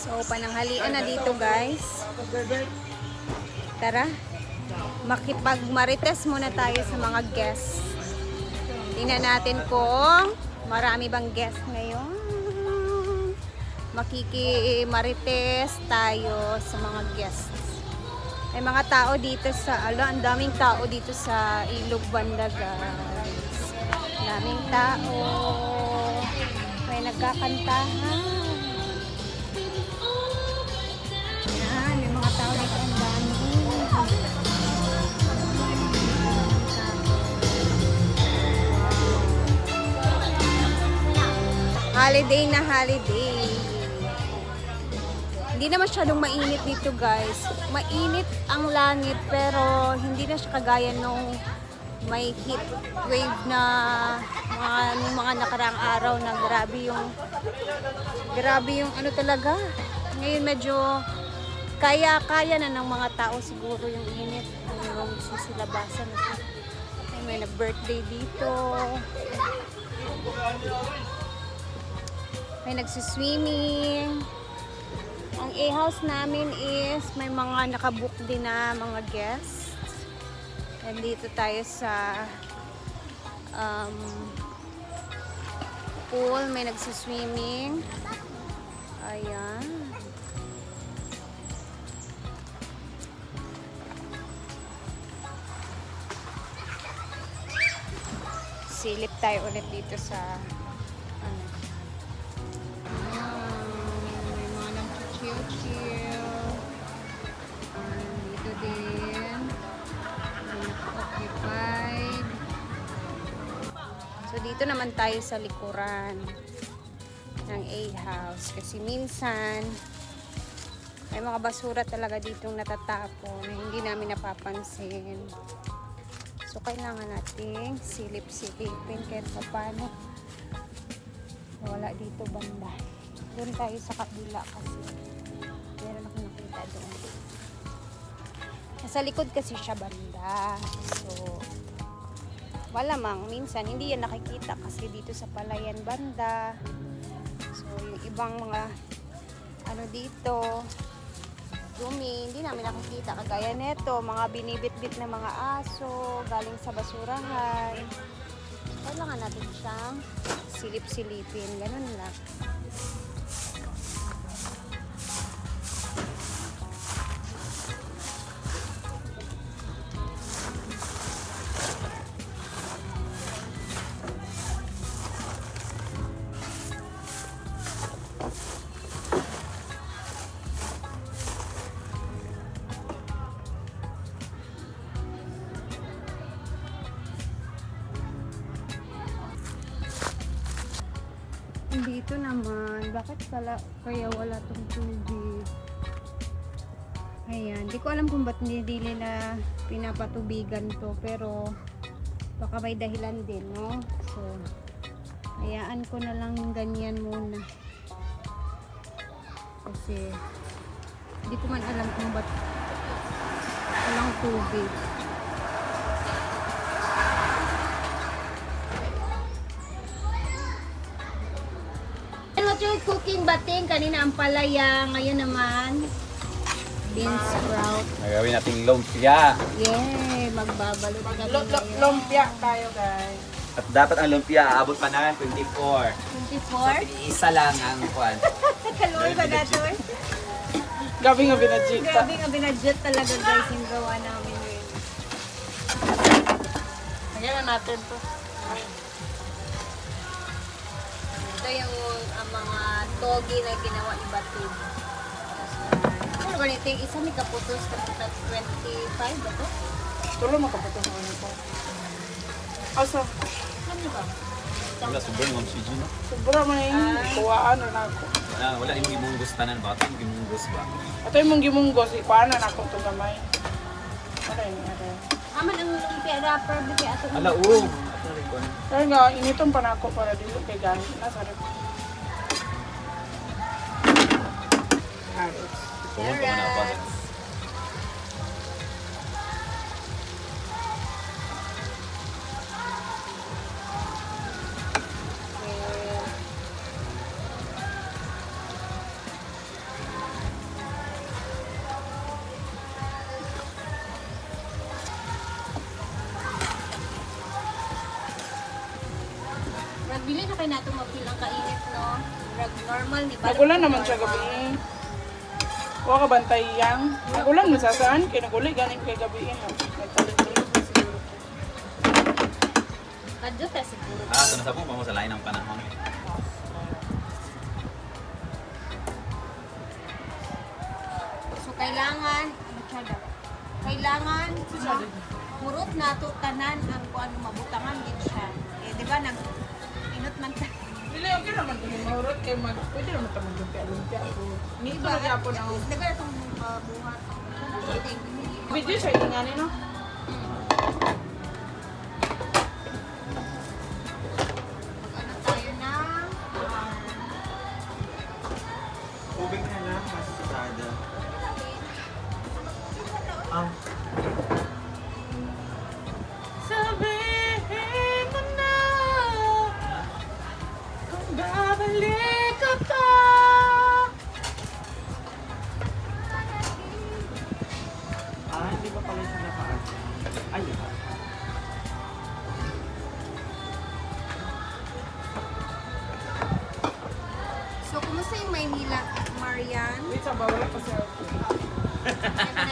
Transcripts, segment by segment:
So, pananghalian na dito guys. Tara, makipag-marites muna tayo sa mga guests. Tingnan natin kung marami bang guest ngayon. Makikimarites tayo sa mga guests. May mga tao dito sa, ang daming tao dito sa Ilog Banda guys. Daming tao. May nagkakantahan. Yan, may mga tao dito ang dami. Holiday na holiday. Hindi na masyadong mainit dito guys. Mainit ang langit pero hindi na siya kagaya nung may heat wave na mga nakaraang araw na grabe yung ano talaga. Ngayon medyo kaya na ng mga tao siguro yung init. Yung sisilabasan. May na-birthday dito. May nagsiswimming. Ang A-house namin is may mga nakabook din na mga guests. Nandito tayo sa pool. May nagsiswimming. Ayan. Silip tayo ulit dito sa may mga nag-chill. Dito din occupied. So dito naman tayo sa likuran ng A-house kasi minsan may mga basura talaga ditong natatapon na hindi namin napapansin. So, kailangan nating silip-silipin kahit paano. Wala dito banda. Doon tayo sa kabila kasi meron akong nakita doon. Nasa likod kasi siya banda. So, wala mang. Minsan, hindi yan nakikita kasi dito sa palayan banda. So, yung ibang mga ano dito, dumi, hindi namin nakikita kagaya neto, mga binibit-bit na mga aso galing sa basurahan. Kailangan natin siyang silip-silipin, ganun lang. Dito naman, bakit kaya wala tong tubig? Ayan, di ko alam kung ba't hindi nila pinapatubigan to, pero baka may dahilan din, no? So, hayaan ko na lang ganyan muna. Kasi, di ko man alam kung ba't walang tubig. Cooking bating, kanina ang palaya, ngayon naman bean sprout. Nagawin nating lumpia. Yay, magbabalot kami ngayon. Lumpia tayo guys. At dapat ang lumpia aabot pa na 24. 24? Isa lang ang kwan. Kalori ba nato eh? Gabi nga binadjit. Grabe nga binadget talaga guys yung gawa namin yun. Lagyan na natin to. Ito yung mga togi na ginawa ni Batid. Ano ba nito yung isa may kaputos na 25 ba to? Tulo makapatong mo na po. Asa? Ano ba? Wala sobrang mga siji no. Sobra mo na yung kuwaan na ako. Wala yung gimunggos tanan ba? Ito yung gimunggos ba? Ito yung mong gimunggos, ipaanan ako ito gamay. Ano yun? Aman ang lumpia wrapper ba kaya ato? Ala, oo. Kaya nga, initong pa na ako para dito kay Gani. Nasa rin. Pumunta mo na pa. Bili na kayo nato magpilang kainit, no? Normal, di ba? Nagulan naman siya gabi. Huwag ka bantay yang. Nagulan mo sa saan? Kaya nagulan ganing kay gabi. Nagtalit-talit na siguro. Kadyo ta siguro. So nasabong pa mo sa lain ng panahon. So, kailangan, kailangan, murot na to tanan ang kung ano mabutangan din siya. Eh, di ba, inot man ta. Dili, okay naman din. Mahurot kay pwede naman ito mag-lumpia-lumpia. Ni ito na yapon ang Diba itong buhat? video siya ingani, no? Ano tayo na? Tubig na lang, masasada. Sabihin mo na kung babalik ka pa. Hindi ba pala siya nakaan? Ay, di ba? So, kumusta yung Maynila, Marian? Wait, sa bawal pa siya.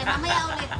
Mamaya ulit.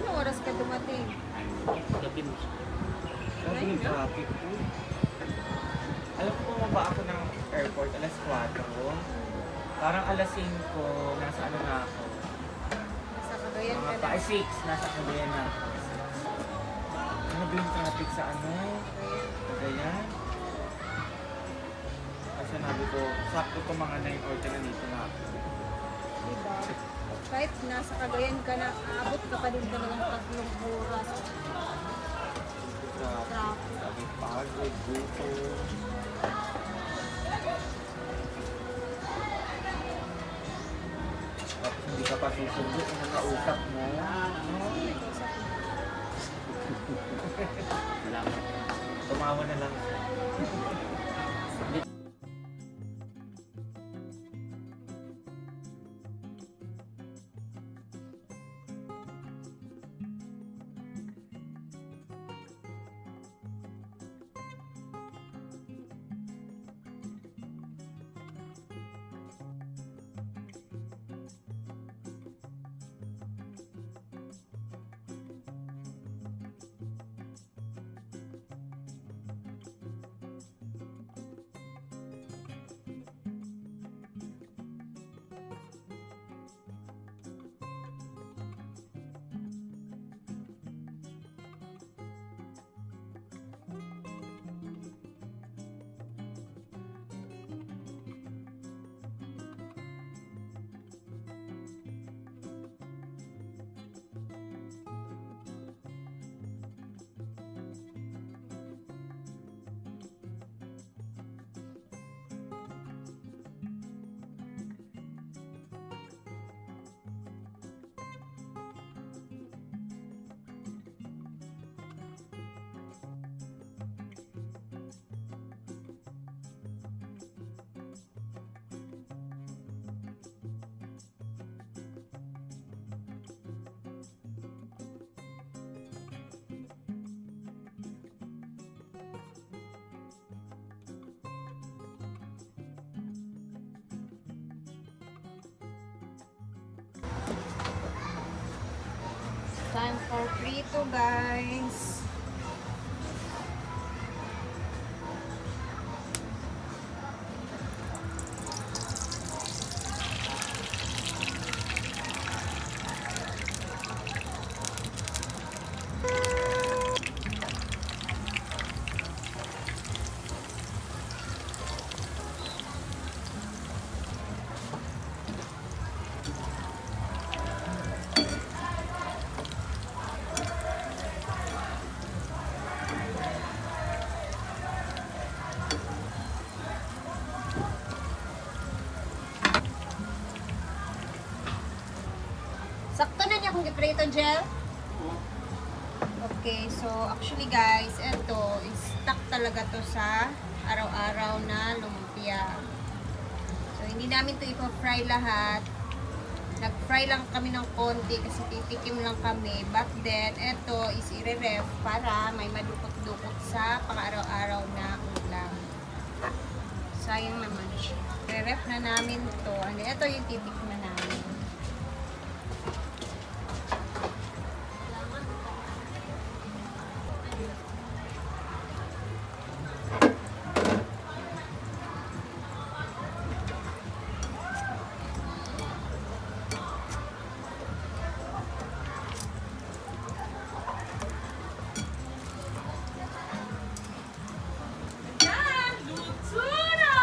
Anong oras ka dumating? Grabe yung traffic po. Alam ko bumaba ako ng airport, alas 4. Parang alas 5, nasa ano na ako. Sa Cagayan ka Mga na. pa, 6, nasa Cagayan na ako. Ano ba yung traffic sa ano? Cagayan? Kasi sabi ko, sakto ko mga 9 or 10 na dito na ako. Diba? Kahit nasa Cagayan ka na, aabot ka pa din talagang 3 oras. Traffic. Sabi, pagod, guto. Tapos hindi ka pa susunod kung nakausap mo. Tumawa na lang. Time for prito, guys. ito, Jel? Okay, so actually guys, ito, stuck talaga to sa araw-araw na lumpia. So, hindi namin to ipa-fry lahat. Nag-fry lang kami ng konti kasi titikim lang kami. But then, ito is i-ref para may madukot-dukot sa pang-araw-araw na ulam. Sayang naman siya. I-ref na namin to. And then, ito yung titikman namin. Yan! Luto na!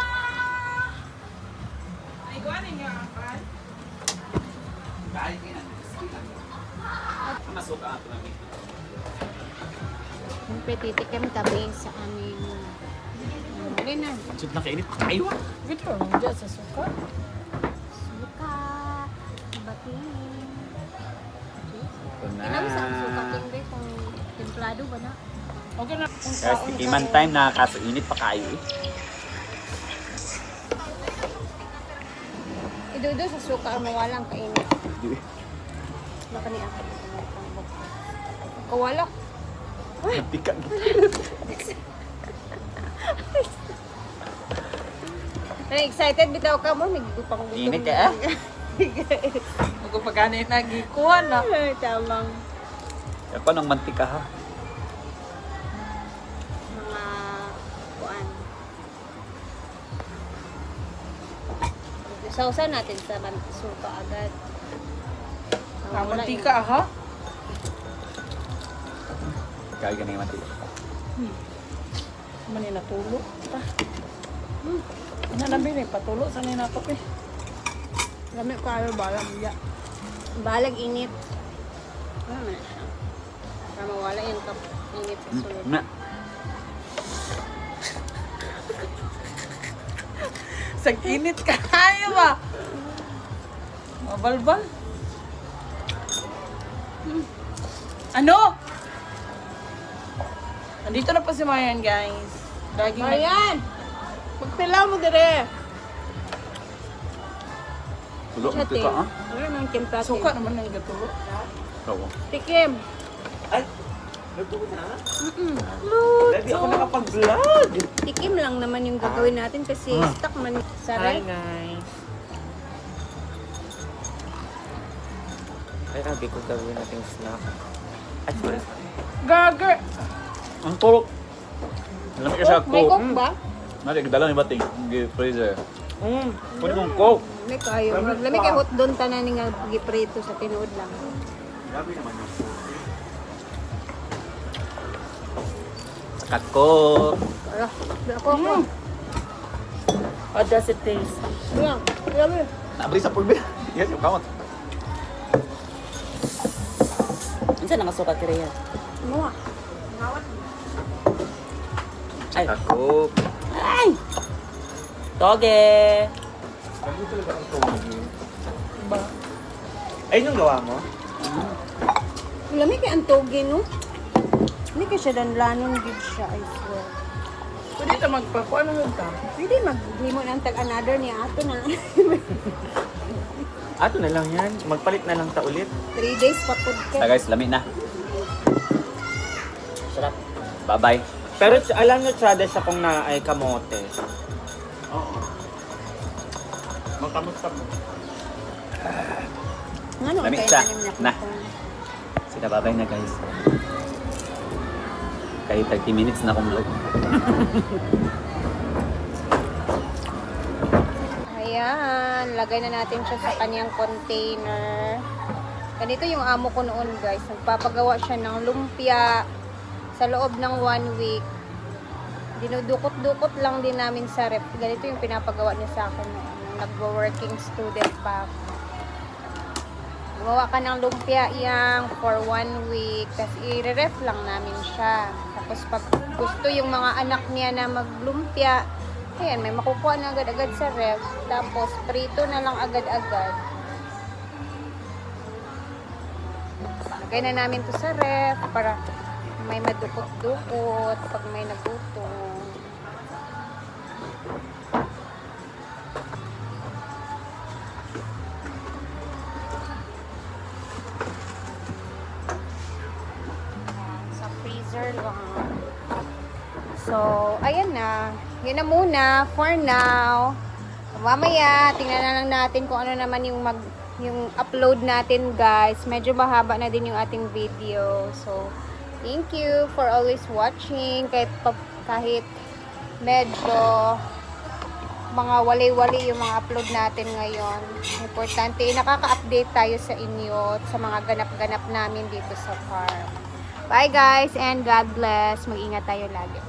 Ay, gawa ninyo ang pan? Kahit yan. Masok ang ito namin. Siyempre, titikim kami sa aming huli na. Sud na kainit. Ayaw. Video lang dyan sa suka. Suka. Batin. Ito na. Kailan mo sa suka, tingbe kung templado ba na? Okay na. Guys, tikiman time nakakainit pa kayo eh. Idudo sa suka ang mawalang kainit. Baka ni ako. Kawala. Tika. Excited bitaw ka mo, nagdupang gutom. Init ka, ah? Magpapagana yung nagikuha na. Ay, tamang Ako ng mantika ha. mga kuan. Sausan natin sa suka agad. Kamantika ha? Kaya ganyan yung mantika. Mani natulo. Ta. Ano namin eh, patulo sa ninatok eh. Lami ko ayaw balang ya. Balag init. Ano na siya? Para mawala yung init sa sulod. Na. Sag-init ka kaya ba? Mabalbal. Ano? Andito na pa si Marian, guys. Laging Marian! Magpilaw mo dire! Tulo mantika ha. Ano naman timpla? Suka naman ng gatulo. Oo. Tikim! Ay! Nagtugot na? Mm-mm. Lagi ako nakapag-vlog! Tikim lang naman yung gagawin natin kasi stuck man sa Hi, ref. guys. Ay, lagi ko gawin nating snack. Ay, sorry. Gager! Ang tulok. Alam ka sa May coke. coke ba? Nari, dala ni bating. Freezer. Mm. Pwede mong coke. May kayo. Lami kay hot doon tanan nga giprito sa tinuod lang. Grabe naman yun. Sakat coke. Ala, ako ako. How does it taste? Lang, grabe. Nabri sa pulbe. Yes, yung kamot. Saan nakasuka kira yan? Mga. Ngawat. Sakat coke. Ay! Toge! Lagi talaga ang togi. Ba? Ay, nung gawa mo? Lami kay antogi no. Hindi kay siya danlanon gid siya, I swear. Pwede ito magpakuha na yun ka. Pwede maghimo ng tag another niya ato na. Ato na lang yan. Magpalit na lang ta ulit. 3 days pa pud So ka. guys, lami na. Sarap. Bye-bye. Pero alam nyo, tsada siya kung na ay kamote. Oo. Makamusta mo. Ngano Lamig kay siya. tanim niya Na. kung- Sila bye-bye na guys. Kahit 30 minutes na akong vlog. Ayan, lagay na natin siya sa kanyang container. Ganito yung amo ko noon guys. Nagpapagawa siya ng lumpia sa loob ng 1 week. Dinudukot-dukot lang din namin sa ref. Ganito yung pinapagawa niya sa akin noon. Nung nagwo-working student pa ako. Gumawa ka ng lumpia iyang for 1 week. Tapos i-ref lang namin siya. Tapos pag gusto yung mga anak niya na maglumpia, ayan, may makukuha na agad-agad sa ref. Tapos prito na lang agad-agad. Lagay na namin to sa ref para may madukot-dukot pag may nagutom. Ayan, sa freezer lang. So, ayan na. Yun na muna for now. Mamaya, tingnan na lang natin kung ano naman yung upload natin, guys. Medyo mahaba na din yung ating video. So, thank you for always watching. Kahit medyo mga wali-wali yung mga upload natin ngayon. Importante, nakaka-update tayo sa inyo at sa mga ganap-ganap namin dito sa farm. Bye guys and God bless. Mag-ingat tayo lagi.